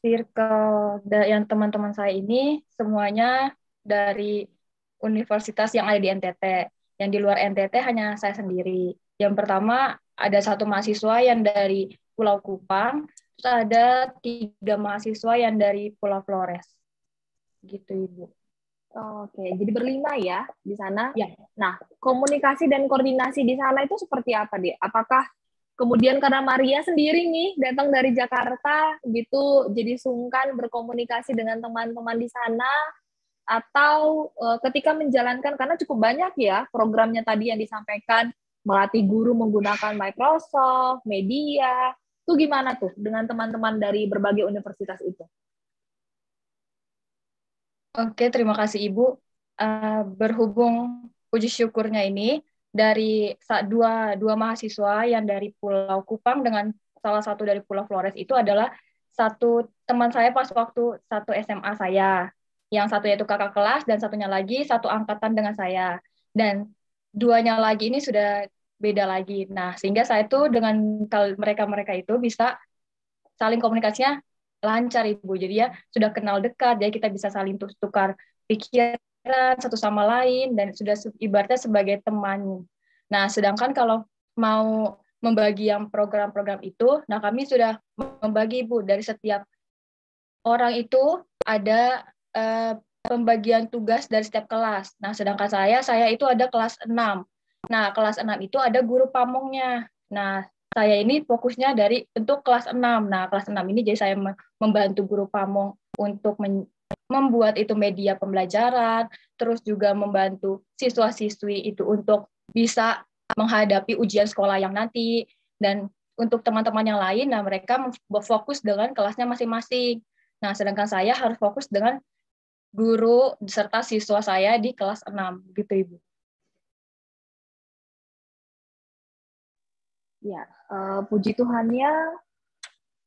Yang teman-teman saya ini semuanya dari universitas yang ada di NTT. Yang di luar NTT hanya saya sendiri. Yang pertama ada satu mahasiswa yang dari Pulau Kupang, terus ada 3 mahasiswa yang dari Pulau Flores. Gitu, Ibu. Oke, jadi berlima ya di sana. Ya. Nah, komunikasi dan koordinasi di sana itu seperti apa, Dek? Apakah kemudian karena Maria sendiri nih datang dari Jakarta gitu, jadi sungkan berkomunikasi dengan teman-teman di sana, atau ketika menjalankan, karena cukup banyak ya programnya tadi yang disampaikan, melatih guru menggunakan Microsoft, media, itu gimana tuh dengan teman-teman dari berbagai universitas itu? Oke, terima kasih Ibu. Berhubung puji syukurnya ini dari dua mahasiswa yang dari Pulau Kupang dengan salah satu dari Pulau Flores itu adalah satu teman saya pas waktu satu SMA saya. Yang satu yaitu kakak kelas dan satunya lagi satu angkatan dengan saya. Dan duanya lagi ini sudah beda lagi. Nah, sehingga saya tuh dengan mereka-mereka itu bisa saling komunikasinya lancar Ibu. Jadi ya sudah kenal dekat, jadi kita bisa saling tukar pikiran satu sama lain dan sudah ibaratnya sebagai teman. Nah, sedangkan kalau mau membagi yang program-program itu, nah kami sudah membagi Ibu dari setiap orang itu ada pembagian tugas dari setiap kelas. Nah, sedangkan saya itu ada kelas 6. Nah, kelas 6 itu ada guru pamongnya. Nah, saya ini fokusnya dari untuk kelas 6. Nah, kelas 6 ini jadi saya membantu guru pamong untuk membuat itu media pembelajaran, terus juga membantu siswa-siswi itu untuk bisa menghadapi ujian sekolah yang nanti, dan untuk teman-teman yang lain, nah mereka fokus dengan kelasnya masing-masing. Nah, sedangkan saya harus fokus dengan guru serta siswa saya di kelas 6, gitu Ibu. Ya, puji Tuhannya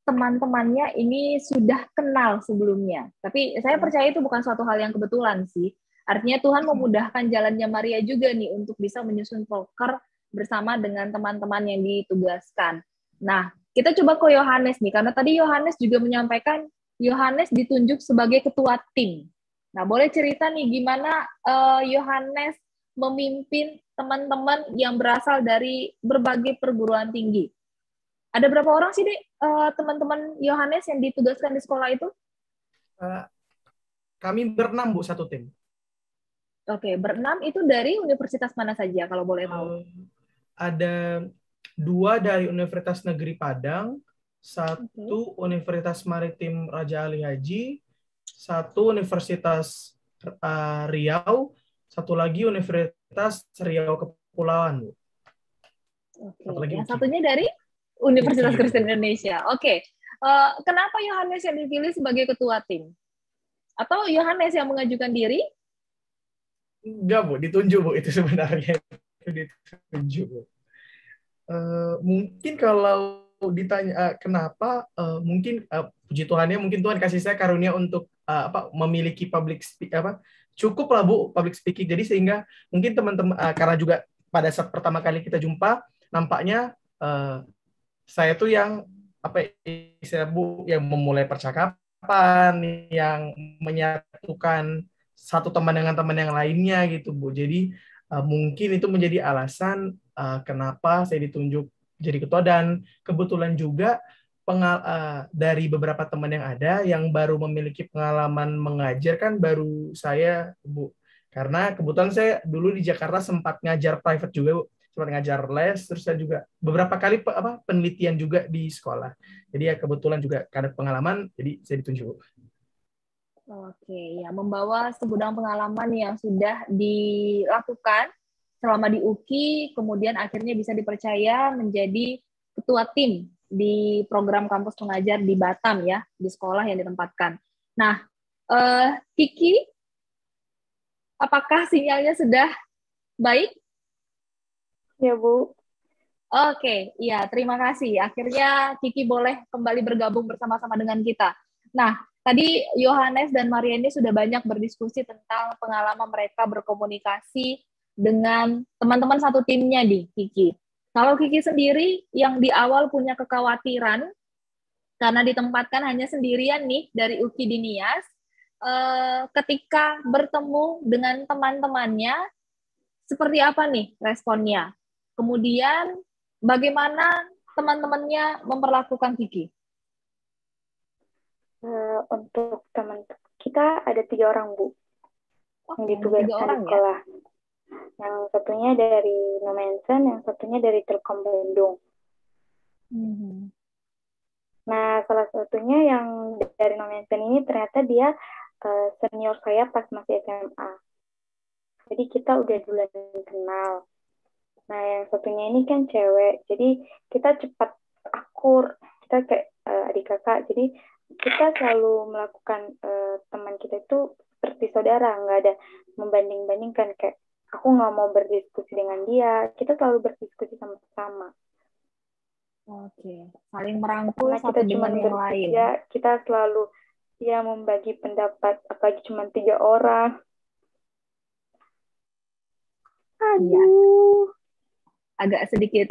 teman-temannya ini sudah kenal sebelumnya. Tapi saya percaya itu bukan suatu hal yang kebetulan sih. Artinya Tuhan memudahkan jalannya Maria juga nih untuk bisa menyusun proker bersama dengan teman-teman yang ditugaskan. Nah, kita coba ke Yohanes nih, karena tadi Yohanes juga menyampaikan Yohanes ditunjuk sebagai ketua tim. Nah, boleh cerita nih gimana Yohanes memimpin teman-teman yang berasal dari berbagai perguruan tinggi. Ada berapa orang sih, Dek, teman-teman Yohanes yang ditugaskan di sekolah itu? Kami berenam, Bu, satu tim. Oke, berenam itu dari universitas mana saja, kalau boleh tahu? Ada 2 dari Universitas Negeri Padang, 1 Universitas Maritim Raja Ali Haji, 1 Universitas Riau, 1 lagi Universitas Riau Kepulauan, Bu. Oke, yang satunya dari Universitas Kristen Indonesia. Oke, kenapa Yohanes yang dipilih sebagai ketua tim? Atau Yohanes yang mengajukan diri? Enggak, Bu, ditunjuk, Bu, itu sebenarnya. Itu ditunjuk, Bu. Mungkin kalau ditanya kenapa, mungkin puji Tuhannya, mungkin Tuhan kasih saya karunia untuk memiliki cukup lah, Bu, public speaking. Jadi sehingga mungkin teman-teman, karena juga pada saat pertama kali kita jumpa, nampaknya saya tuh yang Bu, yang memulai percakapan, yang menyatukan satu teman dengan teman yang lainnya gitu, Bu. Jadi mungkin itu menjadi alasan kenapa saya ditunjuk jadi ketua, dan kebetulan juga dari beberapa teman yang ada yang baru memiliki pengalaman mengajar kan baru saya, Bu. Karena kebetulan saya dulu di Jakarta sempat ngajar private juga, Bu. Sempat ngajar les, terus saya juga beberapa kali penelitian juga di sekolah. Jadi ya kebetulan juga ada pengalaman, jadi saya ditunjuk. Oke, ya membawa segudang pengalaman yang sudah dilakukan selama di UKI, kemudian akhirnya bisa dipercaya menjadi ketua tim di program kampus pengajar di Batam ya, di sekolah yang ditempatkan. Nah, Kiki, apakah sinyalnya sudah baik? Ya, Bu. Oke, ya terima kasih. Akhirnya Kiki boleh kembali bergabung bersama-sama dengan kita. Nah, tadi Yohanes dan Maria ini sudah banyak berdiskusi tentang pengalaman mereka berkomunikasi dengan teman-teman satu timnya di Kiki. Kalau Kiki sendiri yang di awal punya kekhawatiran karena ditempatkan hanya sendirian nih dari UKI di Nias, ketika bertemu dengan teman-temannya, seperti apa nih responnya? Kemudian bagaimana teman-temannya memperlakukan Kiki? Untuk teman kita ada 3 orang, Bu, yang ditugaskan di sekolah. Ya? Yang satunya dari Nomensen, yang satunya dari Telkom Bandung. Nah, salah satunya yang dari Nomensen ini ternyata dia senior saya pas masih SMA. Jadi kita udah duluan kenal. Nah, yang satunya ini kan cewek, jadi kita cepat akur, kita kayak adik kakak, jadi kita selalu melakukan teman kita itu seperti saudara, nggak ada membanding-bandingkan, kayak aku nggak mau berdiskusi dengan dia, kita selalu berdiskusi sama-sama. Oke, saling merangkul satu dengan yang lain. Ya, kita selalu membagi pendapat, apalagi cuma 3 orang. Aduh. Ya. Agak sedikit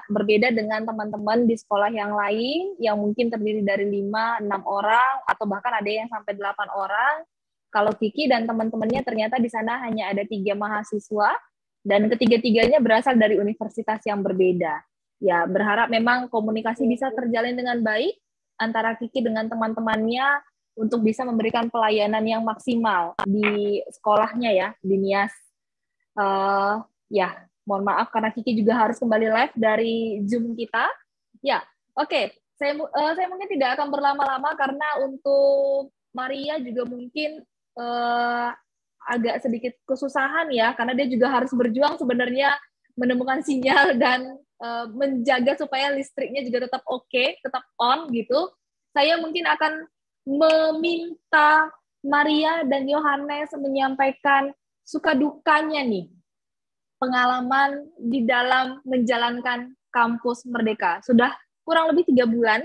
berbeda dengan teman-teman di sekolah yang lain yang mungkin terdiri dari 5-6 orang atau bahkan ada yang sampai 8 orang. Kalau Kiki dan teman-temannya ternyata di sana hanya ada 3 mahasiswa dan ketiga-tiganya berasal dari universitas yang berbeda. Ya, berharap memang komunikasi bisa terjalin dengan baik antara Kiki dengan teman-temannya untuk bisa memberikan pelayanan yang maksimal di sekolahnya ya, di Nias. Ya, mohon maaf karena Kiki juga harus kembali live dari Zoom kita. Ya, oke. Saya mungkin tidak akan berlama-lama karena untuk Maria juga mungkin agak sedikit kesusahan ya, karena dia juga harus berjuang sebenarnya menemukan sinyal dan menjaga supaya listriknya juga tetap oke, tetap on gitu. Saya mungkin akan meminta Maria dan Yohanes menyampaikan suka dukanya nih, pengalaman di dalam menjalankan kampus Merdeka. Sudah kurang lebih 3 bulan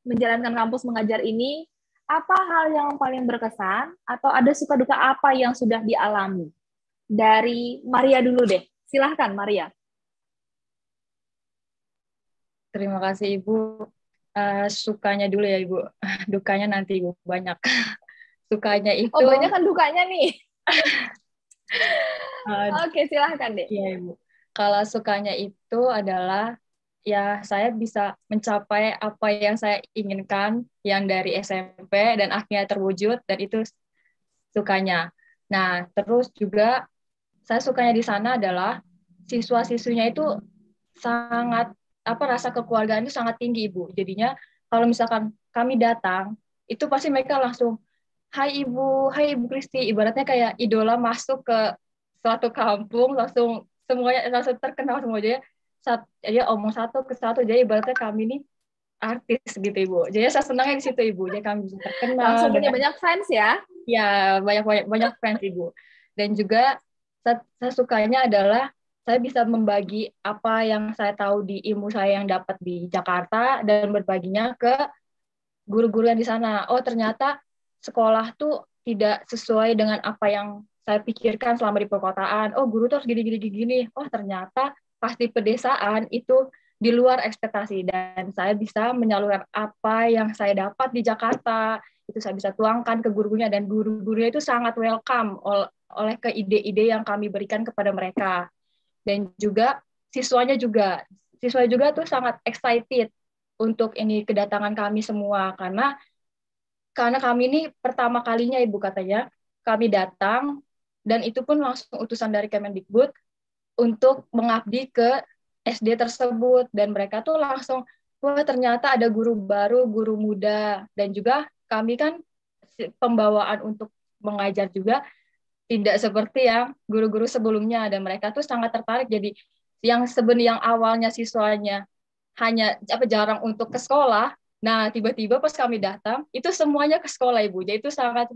menjalankan kampus mengajar ini, apa hal yang paling berkesan atau ada suka duka apa yang sudah dialami? Dari Maria dulu deh, silahkan Maria. Terima kasih Ibu. Sukanya dulu ya Ibu, dukanya nanti Ibu, banyak. Sukanya itu... Oh, banyak kan dukanya nih. Oke, silahkan deh. Iya, Ibu. Kalau sukanya itu adalah ya saya bisa mencapai apa yang saya inginkan yang dari SMP dan akhirnya terwujud, dan itu sukanya. Nah, terus juga saya sukanya di sana adalah siswa-siswinya itu sangat rasa kekeluargaan itu sangat tinggi, Ibu. Jadinya kalau misalkan kami datang, itu pasti mereka langsung hai Ibu Kristi, ibaratnya kayak idola masuk ke suatu kampung, langsung semuanya langsung terkenal semua, dia omong satu ke satu, jadi ibaratnya kami ini artis gitu Ibu. Jadi saya senangnya di situ Ibu, jadi kami bisa terkenal. Langsung punya banyak fans ya? Ya, banyak fans Ibu. Dan juga saya sukanya adalah saya bisa membagi apa yang saya tahu di ilmu saya yang dapat di Jakarta dan berbaginya ke guru-guru yang di sana. Oh, ternyata sekolah tuh tidak sesuai dengan apa yang saya pikirkan selama di perkotaan. Oh, guru tuh harus gini. Oh, ternyata pas di pedesaan itu di luar ekspektasi, dan saya bisa menyalurkan apa yang saya dapat di Jakarta. Itu saya bisa tuangkan ke guru-gurunya, dan guru-gurunya itu sangat welcome oleh ke ide-ide yang kami berikan kepada mereka. Dan juga siswanya juga tuh sangat excited untuk ini kedatangan kami semua, karena kami ini pertama kalinya Ibu, katanya kami datang, dan itu pun langsung utusan dari Kemendikbud untuk mengabdi ke SD tersebut, dan mereka tuh langsung, wah ternyata ada guru baru, guru muda, dan juga kami kan pembawaan untuk mengajar juga tidak seperti yang guru-guru sebelumnya, dan mereka tuh sangat tertarik. Jadi yang sebenarnya yang awalnya siswanya hanya jarang untuk ke sekolah, nah tiba-tiba pas kami datang itu semuanya ke sekolah, Ibu. Jadi itu sangat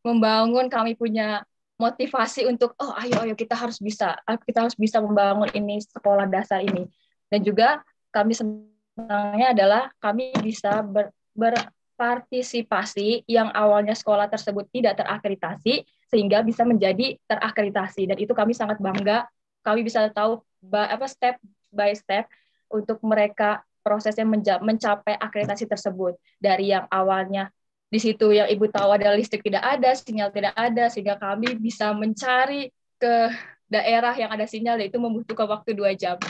membangun kami punya motivasi untuk ayo kita harus bisa membangun ini sekolah dasar ini. Dan juga kami senangnya adalah kami bisa berpartisipasi yang awalnya sekolah tersebut tidak terakreditasi sehingga bisa menjadi terakreditasi, dan itu kami sangat bangga. Kami bisa tahu step by step untuk mereka prosesnya mencapai akreditasi tersebut, dari yang awalnya di situ yang Ibu tahu ada listrik tidak ada, sinyal tidak ada, sehingga kami bisa mencari ke daerah yang ada sinyal, itu membutuhkan waktu 2 jam.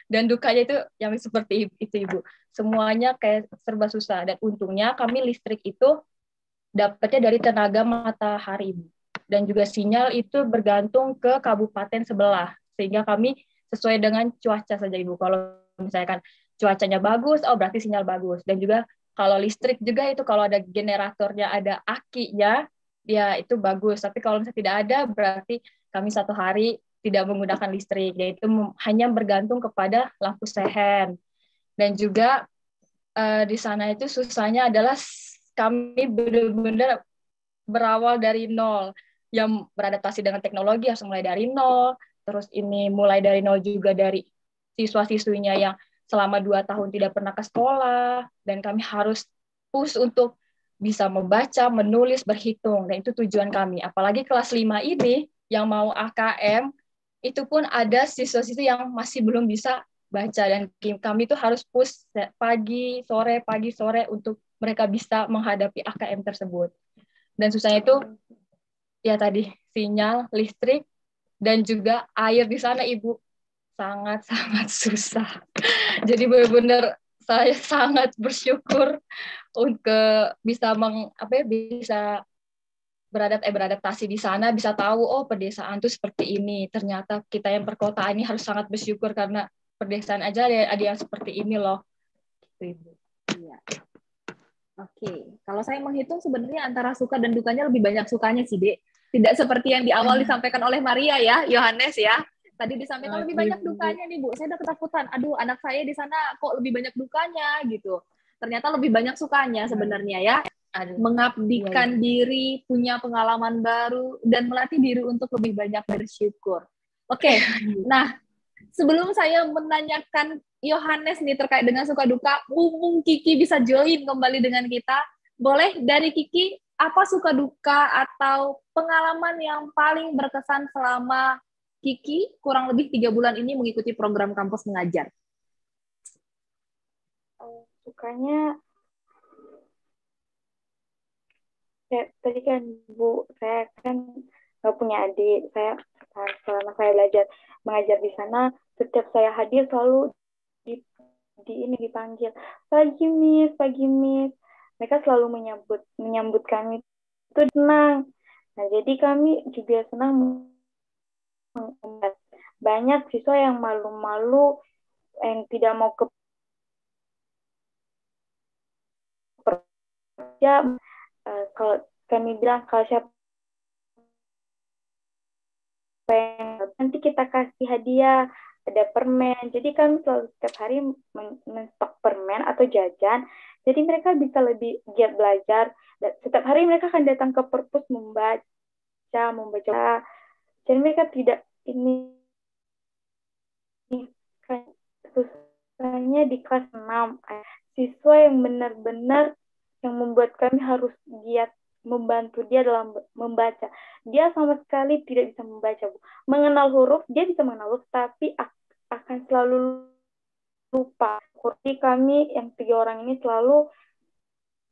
Dan dukanya itu yang seperti itu, Ibu. Semuanya kayak serba susah, dan untungnya kami listrik itu dapatnya dari tenaga matahari, Ibu. Dan juga sinyal itu bergantung ke kabupaten sebelah, sehingga kami sesuai dengan cuaca saja, Ibu. Kalau misalkan cuacanya bagus, berarti sinyal bagus. Dan juga kalau listrik juga itu kalau ada generatornya, ada akinya, ya itu bagus. Tapi kalau misalnya tidak ada, berarti kami 1 hari tidak menggunakan listrik, yaitu hanya bergantung kepada lampu sehen. Dan juga di sana itu susahnya adalah kami benar-benar berawal dari nol, yang beradaptasi dengan teknologi harus mulai dari nol. Terus ini mulai dari nol juga dari siswa-siswinya yang selama 2 tahun tidak pernah ke sekolah, dan kami harus push untuk bisa membaca, menulis, berhitung, dan itu tujuan kami. Apalagi kelas 5 ini yang mau AKM, itu pun ada siswa-siswi yang masih belum bisa baca, dan kami itu harus push pagi, sore untuk mereka bisa menghadapi AKM tersebut. Dan susahnya itu ya tadi sinyal, listrik, dan juga air di sana, Ibu, sangat-sangat susah. Jadi benar-benar saya sangat bersyukur untuk bisa bisa beradaptasi di sana, bisa tahu pedesaan itu seperti ini. Ternyata kita yang perkotaan ini harus sangat bersyukur karena pedesaan aja ada yang seperti ini loh. Ibu. Iya. Oke, kalau saya menghitung sebenarnya antara suka dan dukanya lebih banyak sukanya sih, Dek. Tidak seperti yang di awal disampaikan oleh Maria ya, Yohanes ya. Tadi disampaikan lebih banyak dukanya nih, Bu. Saya udah ketakutan. Aduh, anak saya di sana kok lebih banyak dukanya gitu. Ternyata lebih banyak sukanya sebenarnya ya. Mengabdikan diri, punya pengalaman baru, dan melatih diri untuk lebih banyak bersyukur. Oke, nah sebelum saya menanyakan Yohanes nih terkait dengan suka duka, mumpung Kiki bisa join kembali dengan kita, boleh dari Kiki, apa suka duka atau pengalaman yang paling berkesan selama Kiki kurang lebih 3 bulan ini mengikuti program kampus mengajar? Sukanya, tadi kan Bu, saya kan nggak punya adik. Selama saya belajar mengajar di sana, setiap saya hadir selalu dipanggil pagi Miss. Mereka selalu menyambut kami itu senang. Nah, jadi kami juga senang. Banyak siswa yang malu-malu, yang tidak mau ke kerja. Kalau kami bilang, kalau siapa nanti kita kasih hadiah, ada permen. Jadi kami selalu setiap hari menstok permen atau jajan. Jadi mereka bisa lebih giat belajar. Setiap hari mereka akan datang ke perpus membaca. Jadi mereka tidak susahnya di kelas 6. Siswa yang benar-benar yang membuat kami harus giat membantu dia dalam membaca. Dia sama sekali tidak bisa membaca, Bu. Mengenal huruf, dia bisa mengenal huruf, tapi akan selalu lupa. Jadi kami yang 3 orang ini selalu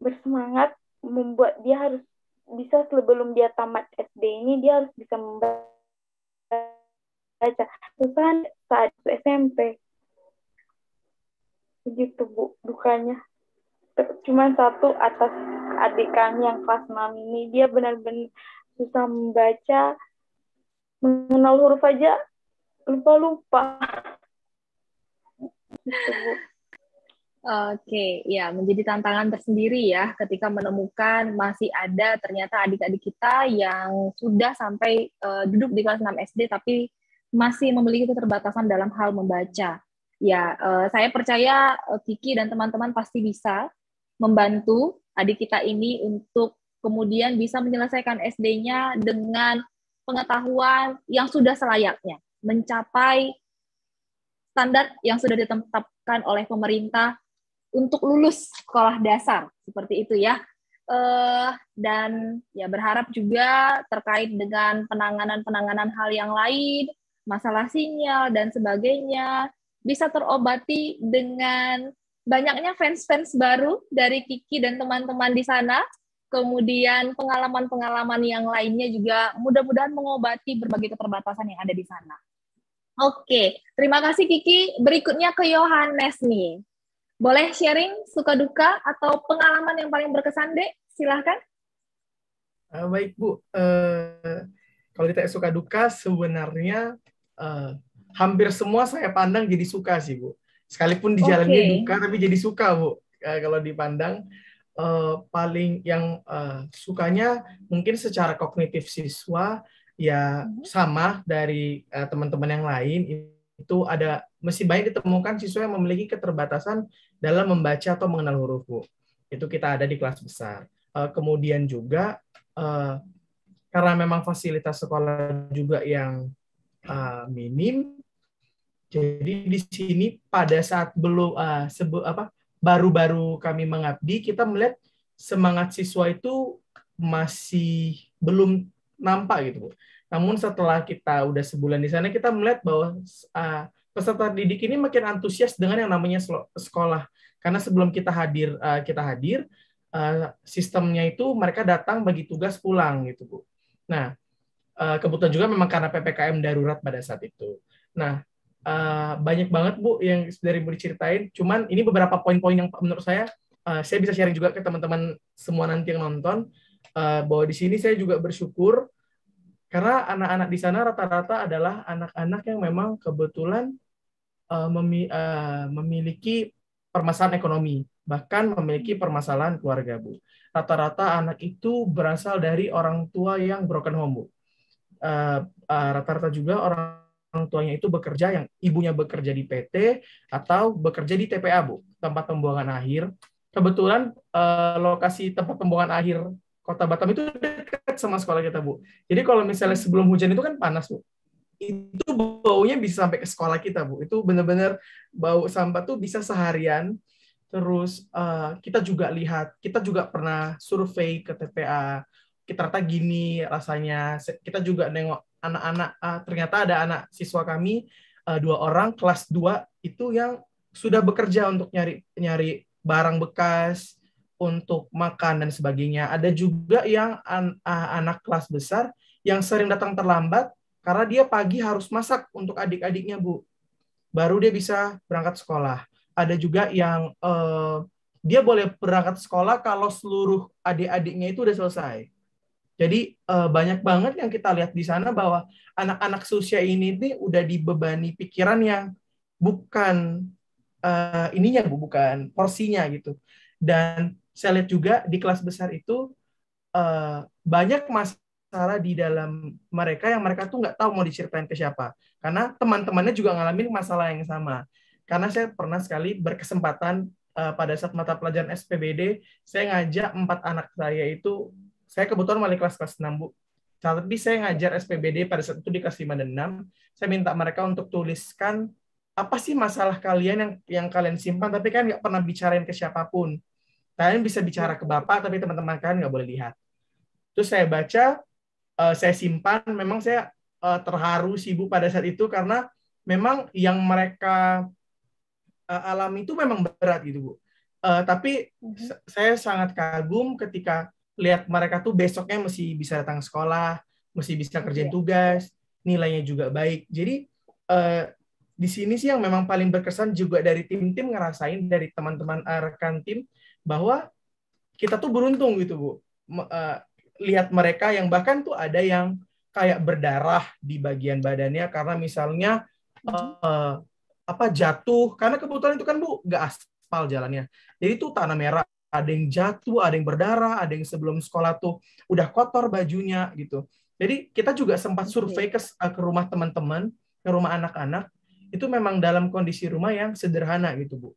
bersemangat membuat dia harus bisa, sebelum dia tamat SD ini, dia harus bisa membaca. Susah saat SMP. Begitu, Bu, dukanya. Cuma satu atas adik kami yang kelas 6 ini, dia benar-benar susah membaca, mengenal huruf aja lupa-lupa. Gitu, Bu. Oke, ya menjadi tantangan tersendiri ya ketika menemukan masih ada ternyata adik-adik kita yang sudah sampai duduk di kelas 6 SD tapi masih memiliki keterbatasan dalam hal membaca. Ya, saya percaya Kiki dan teman-teman pasti bisa membantu adik kita ini untuk kemudian bisa menyelesaikan SD-nya dengan pengetahuan yang sudah selayaknya, mencapai standar yang sudah ditetapkan oleh pemerintah untuk lulus sekolah dasar, seperti itu ya. Dan ya berharap juga terkait dengan penanganan hal yang lain, masalah sinyal dan sebagainya, bisa terobati dengan banyaknya fans-fans baru dari Kiki dan teman-teman di sana, kemudian pengalaman-pengalaman yang lainnya juga mudah-mudahan mengobati berbagai keterbatasan yang ada di sana. Oke, terima kasih Kiki. Berikutnya ke Yohanes nih. Boleh sharing suka duka atau pengalaman yang paling berkesan, Dek? Silahkan. Baik, Bu. Kalau ditanya suka duka, sebenarnya hampir semua saya pandang jadi suka sih, Bu. Sekalipun di jalannya duka, tapi jadi suka, Bu. Kalau dipandang, paling yang sukanya mungkin secara kognitif siswa, ya sama dari teman-teman yang lain, itu masih banyak ditemukan siswa yang memiliki keterbatasan dalam membaca atau mengenal huruf, Bu. Itu kita ada di kelas besar. Kemudian juga karena memang fasilitas sekolah juga yang minim, jadi di sini pada saat baru-baru kami mengabdi, kita melihat semangat siswa itu masih belum nampak gitu, Bu. Namun setelah kita udah sebulan di sana, kita melihat bahwa peserta didik ini makin antusias dengan yang namanya sekolah. Karena sebelum kita hadir, sistemnya itu mereka datang bagi tugas pulang gitu, Bu. Nah, kebetulan juga memang karena PPKM darurat pada saat itu. Nah, banyak banget, Bu, yang dari Bu diceritain. Cuman ini beberapa poin-poin yang menurut saya bisa sharing juga ke teman-teman semua nanti yang nonton, bahwa di sini saya juga bersyukur karena anak-anak di sana rata-rata adalah anak-anak yang memang kebetulan memiliki permasalahan ekonomi, bahkan memiliki permasalahan keluarga, Bu. Rata-rata anak itu berasal dari orang tua yang broken home, Bu. Rata-rata juga orang tuanya itu bekerja, yang ibunya bekerja di PT atau bekerja di TPA, Bu, tempat pembuangan akhir. Kebetulan lokasi tempat pembuangan akhir Kota Batam itu dekat sama sekolah kita, Bu. Jadi kalau misalnya sebelum hujan itu kan panas, Bu. Itu baunya bisa sampai ke sekolah kita, Bu. Itu benar-benar bau sampah tuh bisa seharian. Terus kita juga pernah survei ke TPA. Ternyata gini rasanya. Kita juga nengok anak-anak, ternyata ada anak siswa kami 2 orang kelas 2 itu yang sudah bekerja untuk nyari barang bekas, untuk makan dan sebagainya. Ada juga yang anak kelas besar yang sering datang terlambat karena dia pagi harus masak untuk adik-adiknya, Bu. Baru dia bisa berangkat sekolah. Ada juga yang dia boleh berangkat sekolah kalau seluruh adik-adiknya itu udah selesai. Jadi banyak banget yang kita lihat di sana bahwa anak-anak seusia ini udah dibebani pikiran yang bukan ininya, Bu, bukan porsinya gitu. Dan saya lihat juga di kelas besar itu banyak masalah di dalam mereka yang mereka tuh nggak tahu mau diceritain ke siapa. Karena teman-temannya juga ngalamin masalah yang sama. Karena saya pernah sekali berkesempatan pada saat mata pelajaran SPBD, saya ngajak 4 anak saya itu, saya kebetulan wali kelas 6, Bu. Tapi saya ngajar SPBD pada saat itu di kelas 5 dan 6. Saya minta mereka untuk tuliskan apa sih masalah kalian yang kalian simpan, tapi kan nggak pernah bicarain ke siapapun. Kalian bisa bicara ke Bapak, tapi teman-teman kalian nggak boleh lihat. Terus saya baca, saya simpan, memang saya terharu sih, Bu, pada saat itu, karena memang yang mereka alami itu memang berat gitu, Bu. Tapi saya sangat kagum ketika lihat mereka tuh besoknya masih bisa datang sekolah, masih bisa kerjain tugas, nilainya juga baik. Jadi di sini sih yang memang paling berkesan juga dari tim-tim ngerasain, dari teman-teman rekan tim, bahwa kita tuh beruntung gitu, Bu. Lihat mereka yang bahkan tuh ada yang kayak berdarah di bagian badannya karena misalnya jatuh, karena kebetulan itu kan, Bu, nggak aspal jalannya. Jadi tuh tanah merah, ada yang jatuh, ada yang berdarah, ada yang sebelum sekolah tuh udah kotor bajunya gitu. Jadi kita juga sempat survei ke rumah teman-teman, ke rumah anak-anak, itu memang dalam kondisi rumah yang sederhana gitu, Bu.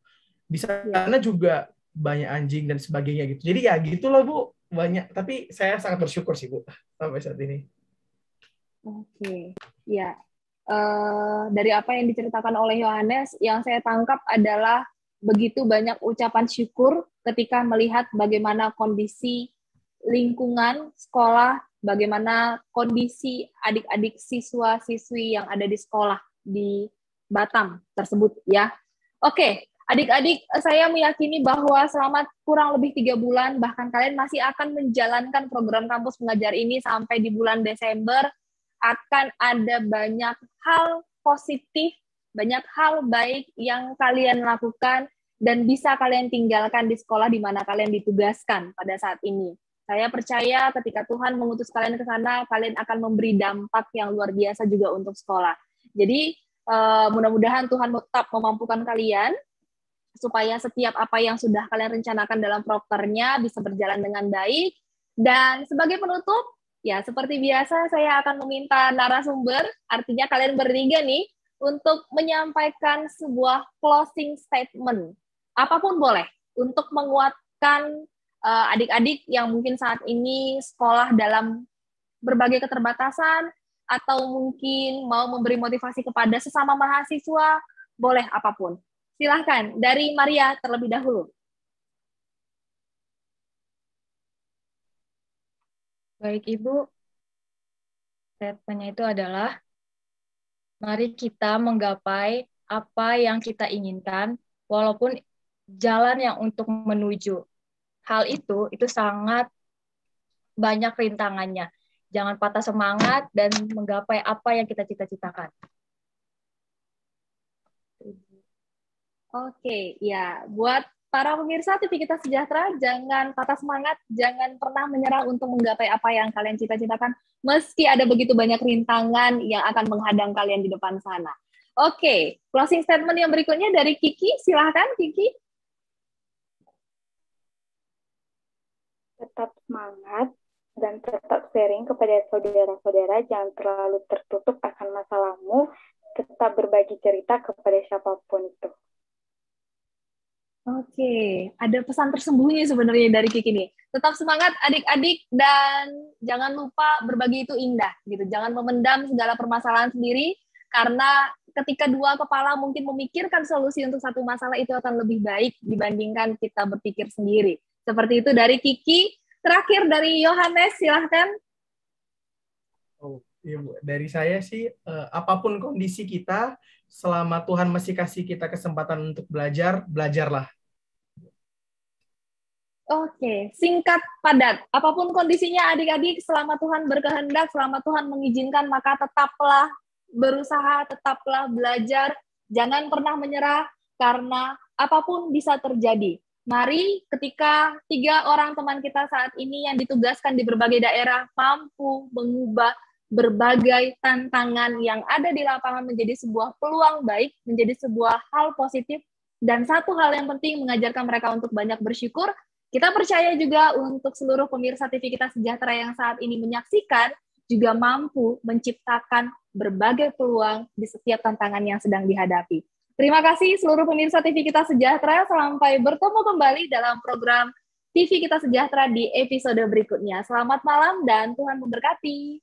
Di sana juga banyak anjing dan sebagainya gitu. Jadi ya gitu loh, Bu. Banyak, tapi saya sangat bersyukur sih, Bu, sampai saat ini. Oke, ya. Dari apa yang diceritakan oleh Yohanes, yang saya tangkap adalah begitu banyak ucapan syukur ketika melihat bagaimana kondisi lingkungan sekolah, bagaimana kondisi adik-adik siswa-siswi yang ada di sekolah di Batam tersebut, ya. Oke, adik-adik, saya meyakini bahwa selama kurang lebih 3 bulan, bahkan kalian masih akan menjalankan program kampus mengajar ini sampai di bulan Desember, akan ada banyak hal positif, banyak hal baik yang kalian lakukan dan bisa kalian tinggalkan di sekolah di mana kalian ditugaskan pada saat ini. Saya percaya ketika Tuhan mengutus kalian ke sana, kalian akan memberi dampak yang luar biasa juga untuk sekolah. Jadi, mudah-mudahan Tuhan tetap memampukan kalian supaya setiap apa yang sudah kalian rencanakan dalam prokernya bisa berjalan dengan baik. Dan sebagai penutup, ya seperti biasa saya akan meminta narasumber, artinya kalian bertiga nih, untuk menyampaikan sebuah closing statement. Apapun boleh, untuk menguatkan adik-adik yang mungkin saat ini sekolah dalam berbagai keterbatasan, atau mungkin mau memberi motivasi kepada sesama mahasiswa, boleh apapun. Silahkan, dari Maria terlebih dahulu. Baik, Ibu. Statementnya itu adalah, mari kita menggapai apa yang kita inginkan, walaupun jalan yang untuk menuju. Hal itu sangat banyak rintangannya. Jangan patah semangat dan menggapai apa yang kita cita-citakan. Oke, ya, buat para pemirsa TV Kita Sejahtera, jangan patah semangat, jangan pernah menyerah untuk menggapai apa yang kalian cita-citakan, meski ada begitu banyak rintangan yang akan menghadang kalian di depan sana. Oke, closing statement yang berikutnya dari Kiki, silahkan Kiki. Tetap semangat dan tetap sharing kepada saudara-saudara, jangan terlalu tertutup akan masalahmu, tetap berbagi cerita kepada siapapun itu. Oke, ada pesan tersembunyi sebenarnya dari Kiki nih. Tetap semangat adik-adik dan jangan lupa berbagi itu indah gitu. Jangan memendam segala permasalahan sendiri, karena ketika dua kepala mungkin memikirkan solusi untuk satu masalah itu akan lebih baik dibandingkan kita berpikir sendiri. Seperti itu dari Kiki. Terakhir dari Yohanes, silahkan. Oh, iya, Bu. Dari saya sih, apapun kondisi kita, selama Tuhan masih kasih kita kesempatan untuk belajar, belajarlah. Oke, singkat padat. Apapun kondisinya adik-adik, selama Tuhan berkehendak, selama Tuhan mengizinkan, maka tetaplah berusaha, tetaplah belajar. Jangan pernah menyerah, karena apapun bisa terjadi. Mari ketika 3 orang teman kita saat ini yang ditugaskan di berbagai daerah mampu mengubah berbagai tantangan yang ada di lapangan menjadi sebuah peluang baik, menjadi sebuah hal positif, dan satu hal yang penting mengajarkan mereka untuk banyak bersyukur. Kita percaya juga untuk seluruh pemirsa TV Kita Sejahtera yang saat ini menyaksikan juga mampu menciptakan berbagai peluang di setiap tantangan yang sedang dihadapi. Terima kasih seluruh pemirsa TV Kita Sejahtera. Sampai bertemu kembali dalam program TV Kita Sejahtera di episode berikutnya. Selamat malam dan Tuhan memberkati.